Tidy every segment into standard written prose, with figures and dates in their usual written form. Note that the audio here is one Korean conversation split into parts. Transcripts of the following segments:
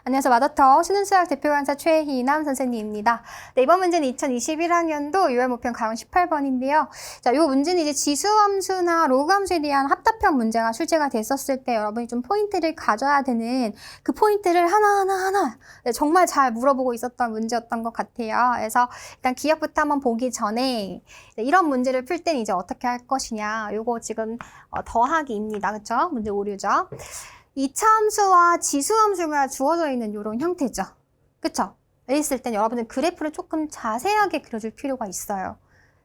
안녕하세요. 마더터 신은수학 대표 강사 최희남 선생님입니다. 네, 이번 문제는 2021학년도 6월 모평 가운 18번인데요. 자, 이 문제는 이제 지수함수나 로그함수에 대한 합답형 문제가 출제가 됐었을 때 여러분이 좀 포인트를 가져야 되는 그 포인트를 하나하나 네, 정말 잘 물어보고 있었던 문제였던 것 같아요. 그래서 일단 기억부터 한번 보기 전에 네, 이런 문제를 풀 때는 이제 어떻게 할 것이냐. 요거 지금 더하기입니다. 그렇죠? 문제 오류죠. 이차함수와 지수함수가 주어져 있는 이런 형태죠. 그쵸? 있을 땐 여러분들 그래프를 조금 자세하게 그려줄 필요가 있어요.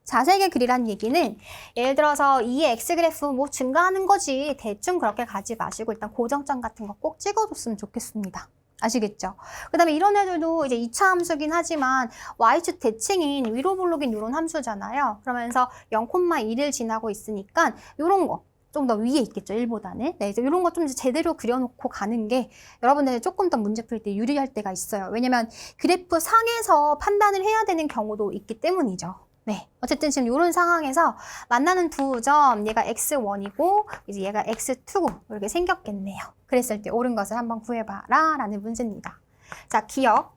자세하게 그리란 얘기는 예를 들어서 이 X그래프 뭐 증가하는 거지 대충 그렇게 가지 마시고 일단 고정점 같은 거 꼭 찍어줬으면 좋겠습니다. 아시겠죠? 그 다음에 이런 애들도 이제 2차 함수긴 하지만 y축 대칭인 위로 블록인 이런 함수잖아요. 그러면서 0,1을 지나고 있으니까 이런 거 좀 더 위에 있겠죠, 1보다는. 네, 이제 이런 거 좀 제대로 그려놓고 가는 게 여러분들 조금 더 문제 풀 때 유리할 때가 있어요. 왜냐면 그래프 상에서 판단을 해야 되는 경우도 있기 때문이죠. 네, 어쨌든 지금 이런 상황에서 만나는 두 점, 얘가 x1이고 이제 얘가 x2고 이렇게 생겼겠네요. 그랬을 때 옳은 것을 한번 구해봐라 라는 문제입니다. 자, 기억.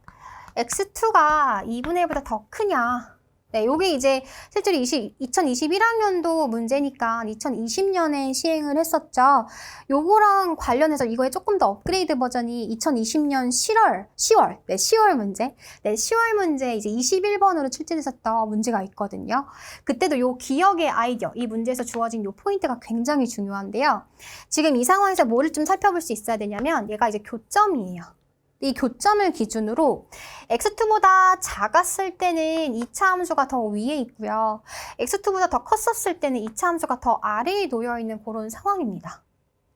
x2가 2분의 1보다 더 크냐? 네, 요게 이제 실제로 2021학년도 문제니까 2020년에 시행을 했었죠. 요거랑 관련해서 이거에 조금 더 업그레이드 버전이 2020년 10월 문제. 네, 10월 문제 이제 21번으로 출제됐었던 문제가 있거든요. 그때도 요 기억의 아이디어, 이 문제에서 주어진 요 포인트가 굉장히 중요한데요. 지금 이 상황에서 뭐를 좀 살펴볼 수 있어야 되냐면 얘가 이제 교점이에요. 이 교점을 기준으로 x2보다 작았을 때는 2차 함수가 더 위에 있고요. x2보다 더 컸었을 때는 2차 함수가 더 아래에 놓여 있는 그런 상황입니다.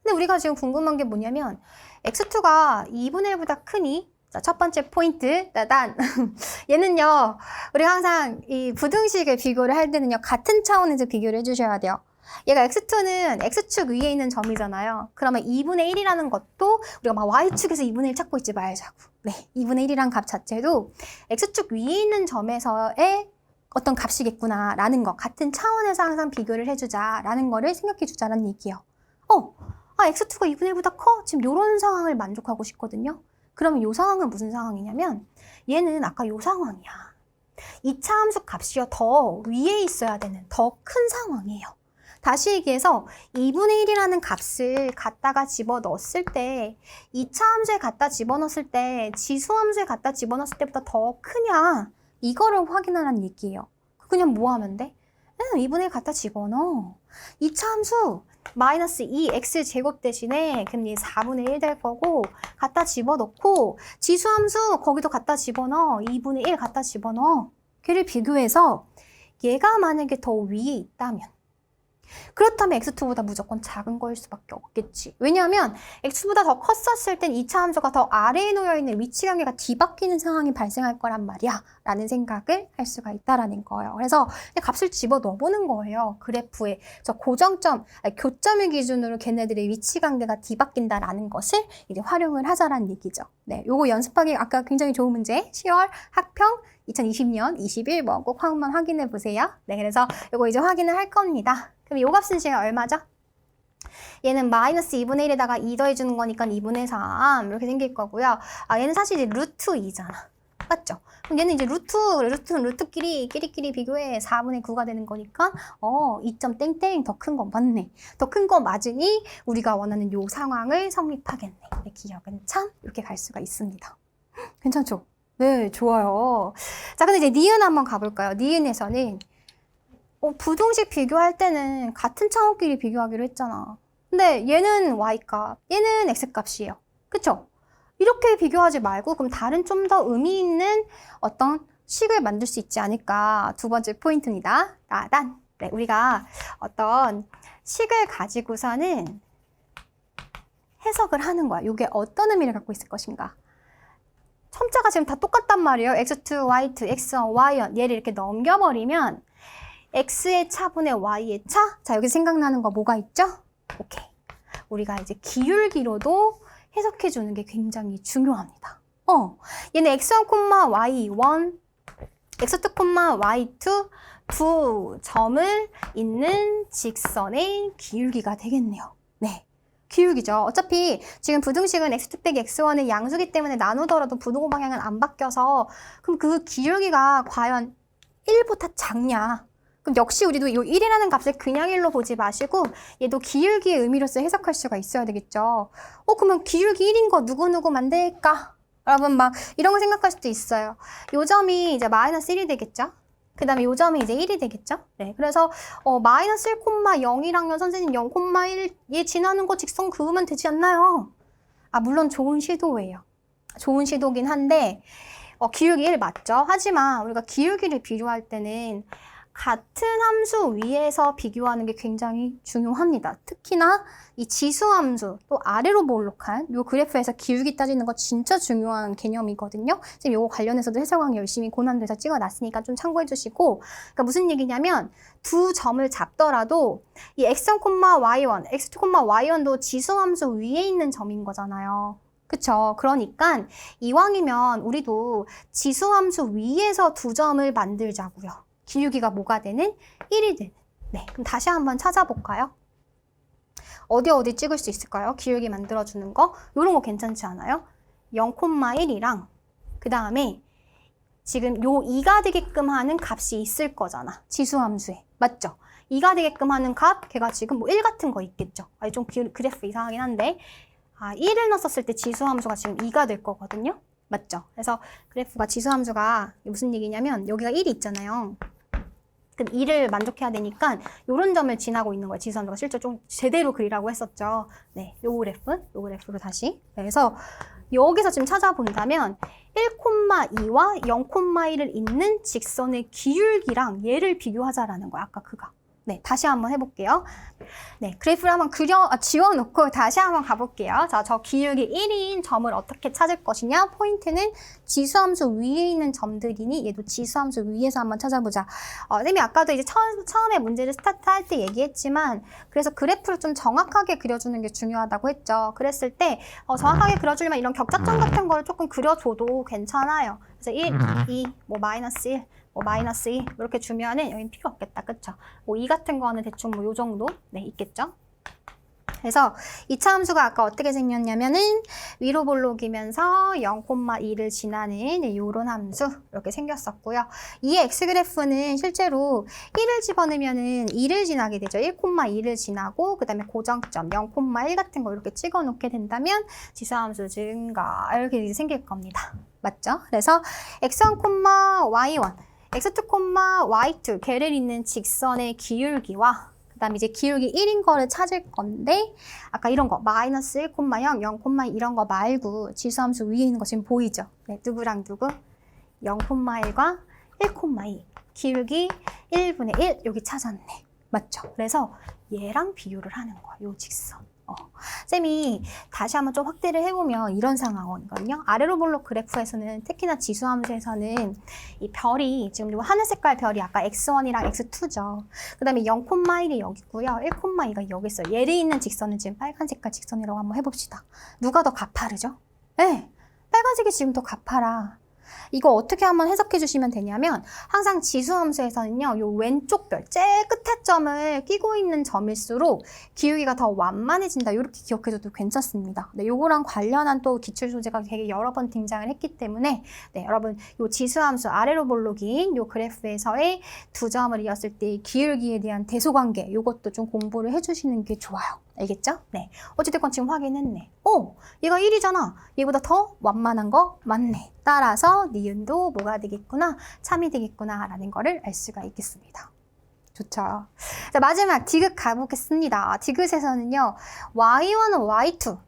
근데 우리가 지금 궁금한 게 뭐냐면 x2가 2분의 1보다 크니? 자, 첫 번째 포인트, 따단. 얘는요, 우리가 항상 이 부등식을 비교를 할 때는요, 같은 차원에서 비교를 해주셔야 돼요. 얘가 x2는 x축 위에 있는 점이잖아요. 그러면 2분의 1이라는 것도 우리가 막 y축에서 2분의 1 찾고 있지 말자고. 네, 2분의 1이란 값 자체도 x축 위에 있는 점에서의 어떤 값이겠구나 라는 거. 같은 차원에서 항상 비교를 해주자라는 거를 생각해 주자라는 얘기예요. x2가 2분의 1보다 커? 지금 이런 상황을 만족하고 싶거든요. 그러면 이 상황은 무슨 상황이냐면 얘는 아까 이 상황이야. 2차 함수 값이요 더 위에 있어야 되는 더 큰 상황이에요. 다시 얘기해서 2분의 1이라는 값을 갖다가 집어넣었을 때 2차 함수에 갖다 집어넣었을 때 지수 함수에 갖다 집어넣었을 때보다 더 크냐 이거를 확인하라는 얘기예요. 그냥 뭐 하면 돼? 2분의 1 갖다 집어넣어. 2차 함수 마이너스 2x제곱 대신에 그럼 얘 4분의 1 될 거고 갖다 집어넣고 지수 함수 거기도 갖다 집어넣어. 2분의 1 갖다 집어넣어. 걔를 비교해서 얘가 만약에 더 위에 있다면 그렇다면 x2보다 무조건 작은 거일 수밖에 없겠지. 왜냐하면 x보다 더 컸었을 땐 2차 함수가 더 아래에 놓여있는 위치 관계가 뒤바뀌는 상황이 발생할 거란 말이야 라는 생각을 할 수가 있다라는 거예요. 그래서 값을 집어넣어보는 거예요. 그래프에 저 고정점, 교점을 기준으로 걔네들의 위치 관계가 뒤바뀐다라는 것을 이제 활용을 하자라는 얘기죠. 네, 요거 연습하기 아까 굉장히 좋은 문제 10월 학평 2020년 21번 꼭 한번 확인해 보세요. 네, 그래서 요거 이제 확인을 할 겁니다. 그럼 요 값은 지금 얼마죠? 얘는 마이너스 2분의 1에다가 2 더해주는 거니까 2분의 3 이렇게 생길 거고요. 얘는 사실 이제 루트 2잖아. 맞죠? 그럼 얘는 이제 루트끼리 비교해 4분의 9가 되는 거니까 2점 땡땡 더 큰 거 맞네. 더 큰 거 맞으니 우리가 원하는 요 상황을 성립하겠네. 네, 기억은 참 이렇게 갈 수가 있습니다. 괜찮죠? 네, 좋아요. 자, 근데 이제 니은 한번 가볼까요? 니은에서는 부등식 비교할 때는 같은 차원끼리 비교하기로 했잖아. 근데 얘는 y값, 얘는 x값이에요. 그쵸? 이렇게 비교하지 말고 그럼 다른 좀 더 의미 있는 어떤 식을 만들 수 있지 않을까. 두 번째 포인트입니다. 따단. 네, 우리가 어떤 식을 가지고서는 해석을 하는 거야. 이게 어떤 의미를 갖고 있을 것인가. 첨자가 지금 다 똑같단 말이에요. x2, y2, x1, y1. 얘를 이렇게 넘겨버리면 x의 차분의 y의 차? 자, 여기 생각나는 거 뭐가 있죠? 오케이. 우리가 이제 기울기로도 해석해 주는 게 굉장히 중요합니다. 얘는 x1, y1, x2, y2 두 점을 잇는 직선의 기울기가 되겠네요. 네. 기울기죠. 어차피 지금 부등식은 x2 빼기 x1의 양수기 때문에 나누더라도 부등호 방향은 안 바뀌어서 그럼 그 기울기가 과연 1보다 작냐? 그럼 역시 우리도 이 1이라는 값을 그냥 1로 보지 마시고 얘도 기울기의 의미로서 해석할 수가 있어야 되겠죠. 그러면 기울기 1인 거 누구누구 만들까? 여러분 막 이런 거 생각할 수도 있어요. 요 점이 이제 마이너스 1이 되겠죠? 그 다음에 요 점이 이제 1이 되겠죠? 네, 그래서 마이너스 1,0이랑요 선생님 0,1에 지나는 거 직선 그으면 되지 않나요? 물론 좋은 시도예요. 좋은 시도긴 한데 기울기 1 맞죠? 하지만 우리가 기울기를 비교할 때는 같은 함수 위에서 비교하는 게 굉장히 중요합니다. 특히나 이 지수함수 또 아래로 볼록한 이 그래프에서 기울기 따지는 거 진짜 중요한 개념이거든요. 지금 이거 관련해서도 해설강 열심히 고난도에서 찍어놨으니까 좀 참고해 주시고, 그러니까 무슨 얘기냐면 두 점을 잡더라도 이 x1, y1, x2, y1도 지수함수 위에 있는 점인 거잖아요. 그쵸? 그러니까 이왕이면 우리도 지수함수 위에서 두 점을 만들자고요. 기울기가 뭐가 되는? 1이 되는. 네, 그럼 다시 한번 찾아볼까요? 어디 찍을 수 있을까요? 기울기 만들어주는 거. 이런 거 괜찮지 않아요? 0,1이랑 그 다음에 지금 요 2가 되게끔 하는 값이 있을 거잖아. 지수함수에. 맞죠? 2가 되게끔 하는 값, 걔가 지금 뭐 1 같은 거 있겠죠? 좀 그래프 이상하긴 한데 1을 넣었을 때 지수함수가 지금 2가 될 거거든요? 맞죠? 그래서 그래프가 지수함수가 무슨 얘기냐면 여기가 1이 있잖아요. 그럼 2를 만족해야 되니까 요런 점을 지나고 있는 거예요. 지수함수가 실제 좀 제대로 그리라고 했었죠. 네, 요 그래프로 다시. 그래서 여기서 지금 찾아본다면 1,2와 0,1을 잇는 직선의 기울기랑 얘를 비교하자라는 거야. 아까 그거. 네, 다시 한번 해볼게요. 네, 그래프를 한번 지워놓고 다시 한번 가볼게요. 자, 저 기울기 1인 점을 어떻게 찾을 것이냐? 포인트는 지수함수 위에 있는 점들이니 얘도 지수함수 위에서 한번 찾아보자. 쌤이 아까도 이제 처음에 문제를 스타트할 때 얘기했지만 그래서 그래프를 좀 정확하게 그려주는 게 중요하다고 했죠. 그랬을 때 정확하게 그려주려면 이런 격자점 같은 걸 조금 그려줘도 괜찮아요. 그래서 1, 2, 뭐 마이너스 1, 뭐 마이너스 2 이렇게 주면은 여긴 필요 없겠다. 그쵸? 뭐 2 같은 거는 대충 뭐 요 정도 네 있겠죠? 그래서 2차 함수가 아까 어떻게 생겼냐면은 위로 볼록이면서 0,2를 지나는 요런 함수 이렇게 생겼었고요. 이 x그래프는 실제로 1을 집어넣으면은 2를 지나게 되죠. 1,2를 지나고 그 다음에 고정점 0,1 같은 거 이렇게 찍어 놓게 된다면 지수함수 증가 이렇게 생길 겁니다. 맞죠? 그래서 x1, y1, x2, y2 걔를 잇는 직선의 기울기와 그 다음에 이제 기울기 1인 거를 찾을 건데 아까 이런 거 마이너스 1,0, 0,2 이런 거 말고 지수함수 위에 있는 거 지금 보이죠? 네, 누구랑 누구? 0,1과 1,2 기울기 1분의 1 여기 찾았네. 맞죠? 그래서 얘랑 비교를 하는 거야. 요 직선. 쌤이 다시 한번 좀 확대를 해보면 이런 상황이거든요. 아래로 볼록 그래프에서는 특히나 지수함수에서는 이 별이 지금 요 하늘 색깔 별이 아까 x1이랑 x2죠. 그 다음에 0,1이 여기 있고요. 1,2가 여기 있어요. 얘를 있는 직선은 지금 빨간 색깔 직선이라고 한번 해봅시다. 누가 더 가파르죠? 네, 빨간색이 지금 더 가파라. 이거 어떻게 한번 해석해 주시면 되냐면 항상 지수함수에서는요. 요 왼쪽 별, 제일 끝에 점을 끼고 있는 점일수록 기울기가 더 완만해진다. 이렇게 기억해줘도 괜찮습니다. 네, 요거랑 관련한 또 기출 소재가 되게 여러 번 등장을 했기 때문에 네, 여러분 요 지수함수 아래로 볼록인 요 그래프에서의 두 점을 이었을 때 기울기에 대한 대소관계 요것도 좀 공부를 해주시는 게 좋아요. 알겠죠? 네. 어찌됐건 지금 확인했네. 얘가 1이잖아. 얘보다 더 완만한 거 맞네. 따라서 니은도 뭐가 되겠구나? 참이 되겠구나 라는 거를 알 수가 있겠습니다. 좋죠. 자, 마지막 디귿 가보겠습니다. 디귿에서는요. y1은 y2.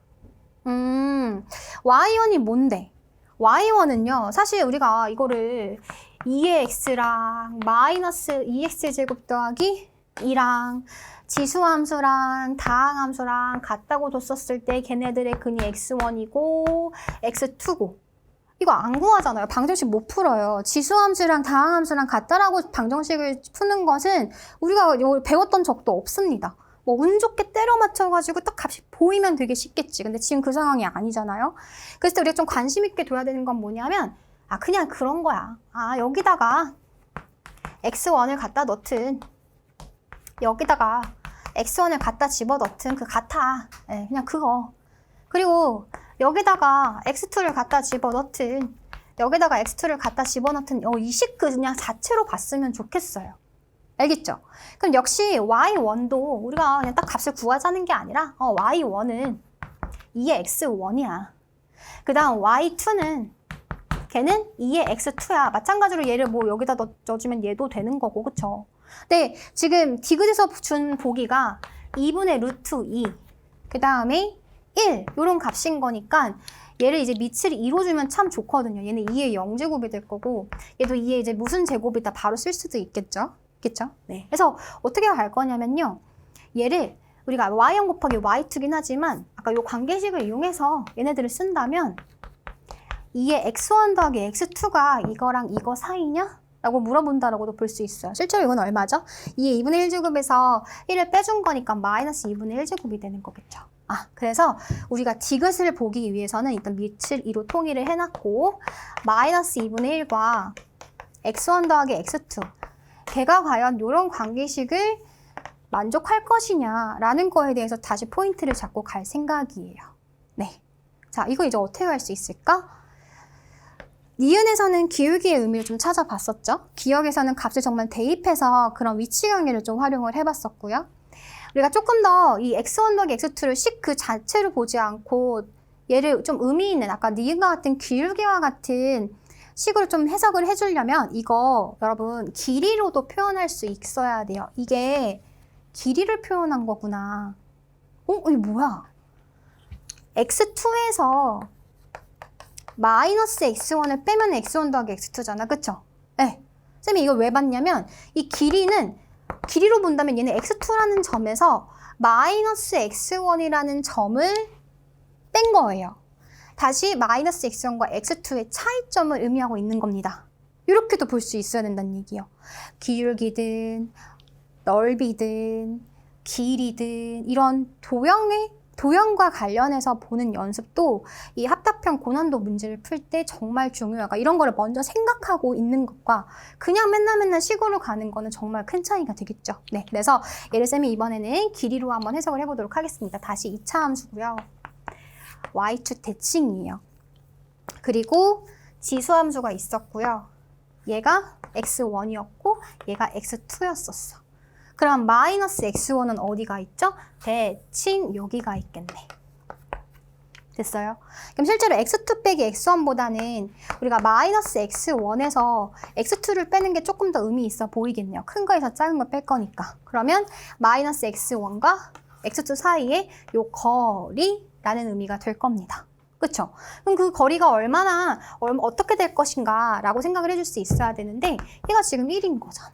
y1이 뭔데? y1은요. 사실 우리가 이거를 2의 x랑 마이너스 2x제곱 더하기 2랑 지수함수랑 다항함수랑 같다고 뒀었을 때 걔네들의 근이 x1이고 x2고 이거 안 구하잖아요. 방정식 못 풀어요. 지수함수랑 다항함수랑 같다라고 방정식을 푸는 것은 우리가 배웠던 적도 없습니다. 뭐 운 좋게 때려 맞춰가지고 딱 값이 보이면 되게 쉽겠지. 근데 지금 그 상황이 아니잖아요. 그래서 우리가 좀 관심 있게 둬야 되는 건 뭐냐면 그냥 그런 거야. 여기다가 x1을 갖다 넣든 여기다가 x1을 갖다 집어넣든 그 같아. 네, 그냥 그거. 그리고 여기다가 x2를 갖다 집어넣든 여기다가 x2를 갖다 집어넣든 이 식 그냥 자체로 봤으면 좋겠어요. 알겠죠? 그럼 역시 y1도 우리가 그냥 딱 값을 구하자는 게 아니라 y1은 2의 x1이야. 그 다음 y2는 걔는 2의 x2야. 마찬가지로 얘를 뭐 여기다 넣어주면 얘도 되는 거고, 그쵸? 근데 지금 디귿에서 준 보기가 2분의 루트 2, 그 다음에 1 이런 값인 거니까 얘를 이제 밑을 2로 주면 참 좋거든요. 얘는 2의 0제곱이 될 거고 얘도 2의 이제 무슨 제곱이다 바로 쓸 수도 있겠죠? 있겠죠? 네. 그래서 어떻게 할 거냐면요. 얘를 우리가 y1 곱하기 y2긴 하지만 아까 이 관계식을 이용해서 얘네들을 쓴다면 2의 x1 더하기 x2가 이거랑 이거 사이냐? 라고 물어본다라고도 볼 수 있어요. 실제로 이건 얼마죠? 2의 2분의 1제곱에서 1을 빼준 거니까 마이너스 2분의 1제곱이 되는 거겠죠. 그래서 우리가 디귿을 보기 위해서는 일단 밑을 2로 통일을 해놨고 마이너스 2분의 1과 x1 더하기 x2 걔가 과연 이런 관계식을 만족할 것이냐라는 거에 대해서 다시 포인트를 잡고 갈 생각이에요. 네. 자, 이거 이제 어떻게 할 수 있을까? 니은에서는 기울기의 의미를 좀 찾아봤었죠. 기역에서는 값을 정말 대입해서 그런 위치 관계를 좀 활용을 해봤었고요. 우리가 조금 더 이 x1 더하기 x2를 식 그 자체로 보지 않고 얘를 좀 의미 있는 아까 니은과 같은 기울기와 같은 식으로 좀 해석을 해주려면 이거 여러분 길이로도 표현할 수 있어야 돼요. 이게 길이를 표현한 거구나. 이게 뭐야? x2에서 마이너스 x1을 빼면 x1 더하기 x2잖아. 그쵸? 네. 쌤이 이걸 왜 봤냐면 이 길이는 길이로 본다면 얘는 x2라는 점에서 마이너스 x1이라는 점을 뺀 거예요. 다시 마이너스 x1과 x2의 차이점을 의미하고 있는 겁니다. 이렇게도 볼 수 있어야 된다는 얘기예요. 기울기든 넓이든 길이든 이런 도형과 관련해서 보는 연습도 이 합답형 고난도 문제를 풀 때 정말 중요하다. 이런 거를 먼저 생각하고 있는 것과 그냥 맨날 식으로 가는 거는 정말 큰 차이가 되겠죠. 네, 그래서 얘를 쌤이 이번에는 길이로 한번 해석을 해보도록 하겠습니다. 다시 2차 함수고요. y2 대칭이에요. 그리고 지수함수가 있었고요. 얘가 x1이었고 얘가 x2였었어. 그럼 마이너스 x1은 어디가 있죠? 대칭 여기가 있겠네. 됐어요? 그럼 실제로 x2 빼기 x1보다는 우리가 마이너스 x1에서 x2를 빼는 게 조금 더 의미 있어 보이겠네요. 큰 거에서 작은 거 뺄 거니까. 그러면 마이너스 x1과 x2 사이에 요 거리라는 의미가 될 겁니다. 그쵸? 그럼 그 거리가 어떻게 될 것인가 라고 생각을 해줄 수 있어야 되는데 얘가 지금 1인 거잖아.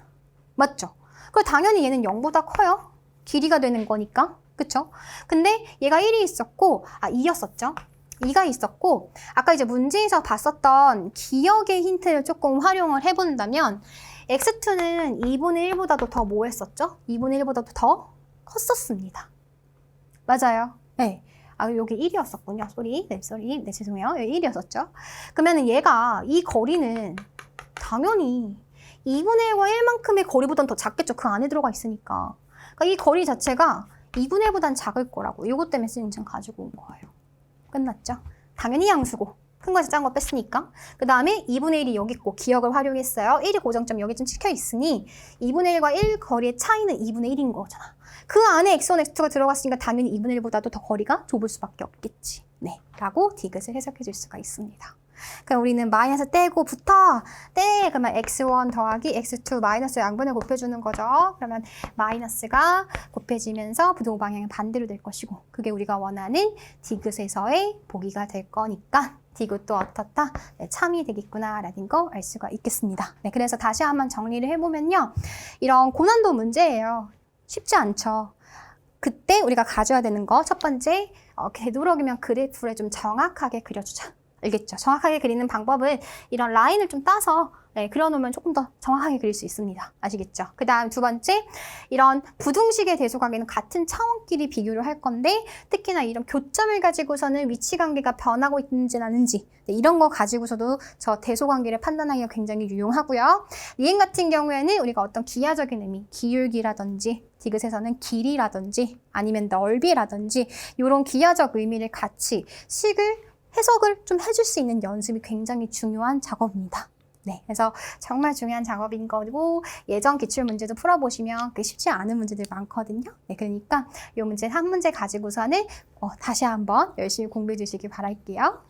맞죠? 그럼 당연히 얘는 0보다 커요. 길이가 되는 거니까. 그쵸? 근데 얘가 1이 있었고, 2였었죠? 2가 있었고, 아까 이제 문제에서 봤었던 기역의 힌트를 조금 활용을 해본다면, x2는 2분의 1보다도 더 뭐 했었죠? 2분의 1보다도 더 컸었습니다. 맞아요. 네. 여기 1이었었군요. 네, 죄송해요. 여기 1이었었죠? 그러면 얘가, 이 거리는 당연히 2분의 1과 1만큼의 거리보다는 더 작겠죠. 그 안에 들어가 있으니까. 그러니까 이 거리 자체가 2분의 1보다는 작을 거라고. 이것 때문에 쌤이 가지고 온 거예요. 끝났죠? 당연히 양수고. 큰 거에서 작은 거 뺐으니까. 그 다음에 2분의 1이 여기 있고 기역을 활용했어요. 1이 고정점 여기 좀 찍혀 있으니 2분의 1과 1 거리의 차이는 2분의 1인 거잖아. 그 안에 x1, x2가 들어갔으니까 당연히 2분의 1보다도 더 거리가 좁을 수밖에 없겠지. 네. 라고 디귿을 해석해 줄 수가 있습니다. 그럼 우리는 마이너스 떼고부터 그러면 x1 더하기 x2 마이너스 양분을 곱해주는 거죠. 그러면 마이너스가 곱해지면서 부동 방향은 반대로 될 것이고 그게 우리가 원하는 디귿에서의 보기가 될 거니까 디귿도 어떻다? 네, 참이 되겠구나 라는 거 알 수가 있겠습니다. 네, 그래서 다시 한번 정리를 해보면요. 이런 고난도 문제예요. 쉽지 않죠. 그때 우리가 가져야 되는 거 첫 번째 되도록이면 그래프를 좀 정확하게 그려주자. 알겠죠? 정확하게 그리는 방법은 이런 라인을 좀 따서 그려놓으면 조금 더 정확하게 그릴 수 있습니다. 아시겠죠? 그 다음 두 번째, 이런 부등식의 대소관계는 같은 차원끼리 비교를 할 건데 특히나 이런 교점을 가지고서는 위치관계가 변하고 있는지 아닌지 이런 거 가지고서도 저 대소관계를 판단하기가 굉장히 유용하고요. 리행 같은 경우에는 우리가 어떤 기하적인 의미, 기울기라든지 디귿에서는 길이라든지 아니면 넓이라든지 이런 기하적 의미를 같이 해석을 좀 해줄 수 있는 연습이 굉장히 중요한 작업입니다. 네, 그래서 정말 중요한 작업인 거고 예전 기출 문제도 풀어보시면 쉽지 않은 문제들 많거든요. 네, 그러니까 이 문제 한 문제 가지고서는 다시 한번 열심히 공부해 주시기 바랄게요.